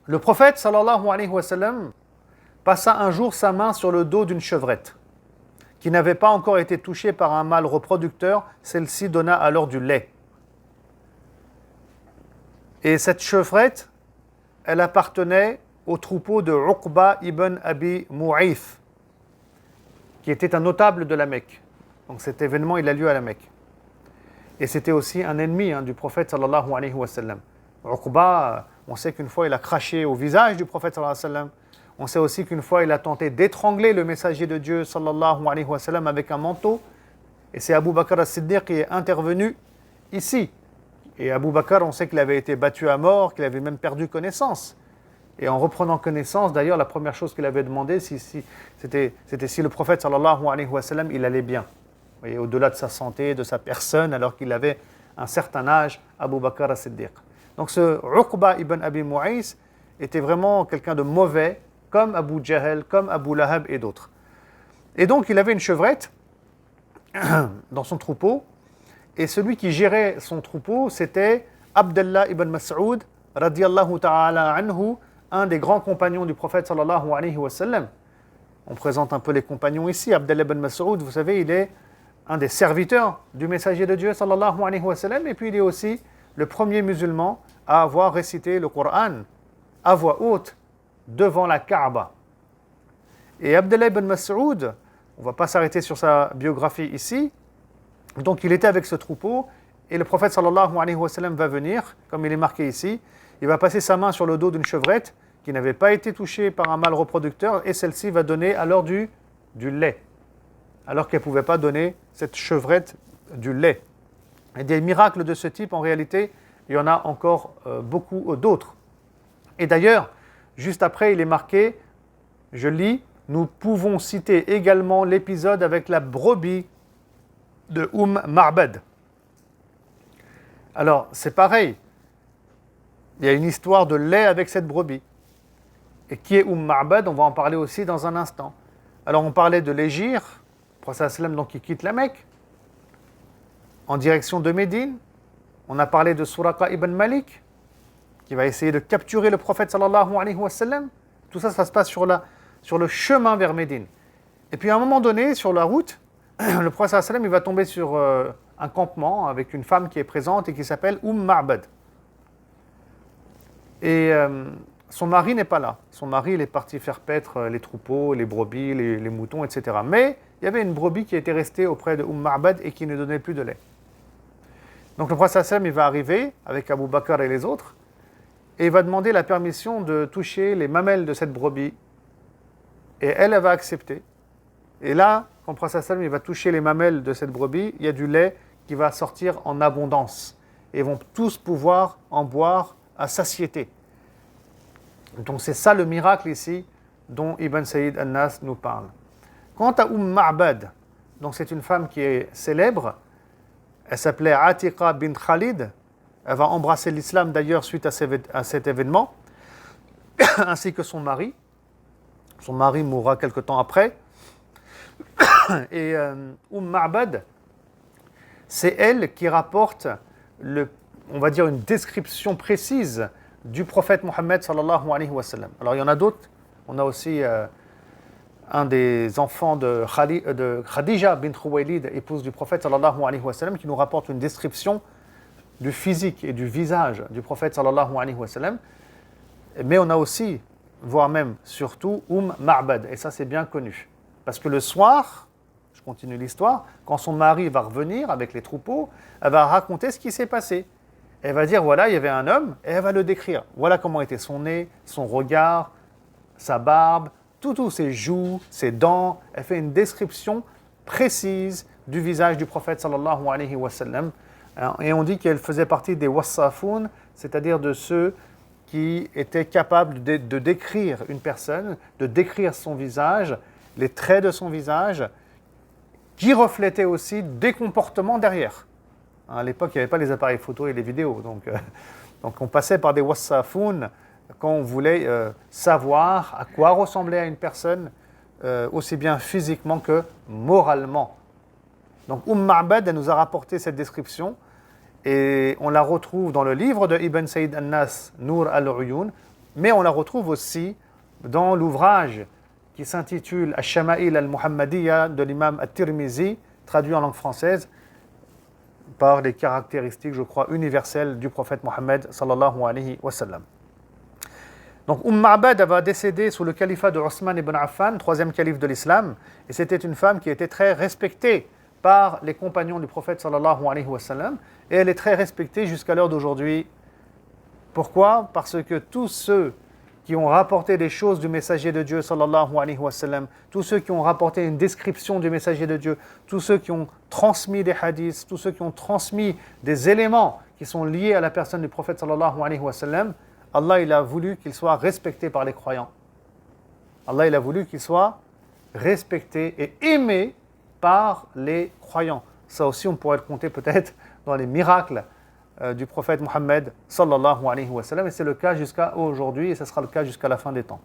Le prophète sallallahu alayhi wa sallam passa un jour sa main sur le dos d'une chevrette qui n'avait pas encore été touchée par un mâle reproducteur. Celle-ci donna alors du lait. Et cette chevrette, elle appartenait au troupeau de Uqba ibn Abi Mu'ayth, qui était un notable de la Mecque. Donc cet événement, il a lieu à la Mecque. Et c'était aussi un ennemi du prophète sallallahu alayhi wa sallam. Uqba, on sait qu'une fois il a craché au visage du prophète sallallahu alayhi wa sallam. On sait aussi qu'une fois il a tenté d'étrangler le messager de Dieu sallallahu alayhi wa sallam avec un manteau. Et c'est Abu Bakr as-Siddiq qui est intervenu ici. Et Abu Bakr, on sait qu'il avait été battu à mort, qu'il avait même perdu connaissance. Et en reprenant connaissance, d'ailleurs, la première chose qu'il avait demandé, c'était si le prophète sallallahu alayhi wa sallam, il allait bien. Vous voyez, au-delà de sa santé, de sa personne, alors qu'il avait un certain âge, Abu Bakr as-Siddiq. Donc ce Uqba ibn Abi Mu'ayth était vraiment quelqu'un de mauvais, comme Abu Jahl, comme Abu Lahab et d'autres. Et donc il avait une chevrette dans son troupeau, et celui qui gérait son troupeau, c'était Abdullah ibn Mas'ud, radiyallahu ta'ala anhu, un des grands compagnons du prophète sallallahu alayhi wa sallam. On présente un peu les compagnons ici. Abdullah ibn Mas'ud, vous savez, il est un des serviteurs du messager de Dieu sallallahu alayhi wa sallam, et puis il est aussi le premier musulman à avoir récité le Coran à voix haute devant la Kaaba. Et Abdullah ibn Mas'ud, on ne va pas s'arrêter sur sa biographie ici, donc il était avec ce troupeau, et le prophète sallallahu alayhi wa sallam va venir, comme il est marqué ici, il va passer sa main sur le dos d'une chevrette qui n'avait pas été touchée par un mâle reproducteur, et celle-ci va donner alors du lait, alors qu'elle ne pouvait pas donner, cette chevrette, du lait. Et des miracles de ce type, en réalité, il y en a encore beaucoup d'autres. Et d'ailleurs, juste après, il est marqué, je lis, nous pouvons citer également l'épisode avec la brebis de Ma'bad. Alors, c'est pareil. Il y a une histoire de lait avec cette brebis. Et qui est Ma'bad, on va en parler aussi dans un instant. Alors, on parlait de l'Hégire, le prophète sallam donc qui quitte la Mecque, en direction de Médine. On a parlé de Suraqa ibn Malik, qui va essayer de capturer le prophète sallallahu alayhi wa sallam. Tout ça, ça se passe sur le chemin vers Médine. Et puis à un moment donné, sur la route, le prophète sallallahu alayhi wa sallam, il va tomber sur un campement avec une femme qui est présente et qui s'appelle Ma'bad. Et son mari n'est pas là. Son mari, il est parti faire paître les troupeaux, les brebis, les moutons, etc. Mais il y avait une brebis qui était restée auprès de Ma'bad et qui ne donnait plus de lait. Donc le prophète sallallahu alayhi wa sallam, il va arriver avec Abu Bakr et les autres, et il va demander la permission de toucher les mamelles de cette brebis. Et elle va accepter. Et là, quand le prophète sallallahu alayhi wa sallam, il va toucher les mamelles de cette brebis, il y a du lait qui va sortir en abondance. Et ils vont tous pouvoir en boire à satiété. Donc c'est ça le miracle ici dont Ibn Sayyid al-Nas nous parle. Quant à Ma'bad, donc c'est une femme qui est célèbre, elle s'appelait Atiqa bint Khalid, elle va embrasser l'islam d'ailleurs suite à cet événement, ainsi que son mari. Son mari mourra quelque temps après. Et Ma'bad, c'est elle qui rapporte, on va dire, une description précise du prophète Mohammed sallallahu alayhi wa sallam. Alors il y en a d'autres. On a aussi un des enfants de Khadija bint Khuwaylid, épouse du prophète sallallahu alayhi wa sallam, qui nous rapporte une description du physique et du visage du prophète sallallahu alayhi wa sallam. Mais on a aussi, voire même surtout, Ma'bad. Et ça c'est bien connu. Parce que le soir, je continue l'histoire, quand son mari va revenir avec les troupeaux, elle va raconter ce qui s'est passé. Elle va dire, voilà, il y avait un homme, et elle va le décrire. Voilà comment était son nez, son regard, sa barbe, tout, ses joues, ses dents. Elle fait une description précise du visage du prophète sallallahu alayhi wa sallam. Et on dit qu'elle faisait partie des wassafoun, c'est-à-dire de ceux qui étaient capables de décrire une personne, de décrire son visage, les traits de son visage, qui reflétaient aussi des comportements derrière. À l'époque, il n'y avait pas les appareils photo et les vidéos, donc on passait par des wassafoun quand on voulait savoir à quoi ressemblait une personne, aussi bien physiquement que moralement. Donc Ma'bad, elle nous a rapporté cette description, et on la retrouve dans le livre de Ibn Sayyid al-Nas, Nour al-Uyun, Mais on la retrouve aussi dans l'ouvrage qui s'intitule Ash-Shama'il al-Muhammadiyya de l'imam At-Tirmizi, traduit en langue française, par les caractéristiques, je crois, universelles du prophète Mohammed sallallahu alayhi wa sallam. Donc Ma'bad va décéder sous le califat de Othman ibn Affan, troisième calife de l'islam, et c'était une femme qui était très respectée par les compagnons du prophète sallallahu alayhi wa sallam, et elle est très respectée jusqu'à l'heure d'aujourd'hui. Pourquoi ? Parce que tous ceux qui ont rapporté des choses du messager de Dieu sallallahu alayhi wa sallam, tous ceux qui ont rapporté une description du messager de Dieu, tous ceux qui ont transmis des hadiths, tous ceux qui ont transmis des éléments qui sont liés à la personne du prophète sallallahu alayhi wa sallam, Allah il a voulu qu'il soit respecté par les croyants. Allah il a voulu qu'il soit respecté et aimé par les croyants. Ça aussi on pourrait le compter peut-être dans les miracles du prophète Mohammed sallallahu alayhi wa sallam, et c'est le cas jusqu'à aujourd'hui et ce sera le cas jusqu'à la fin des temps.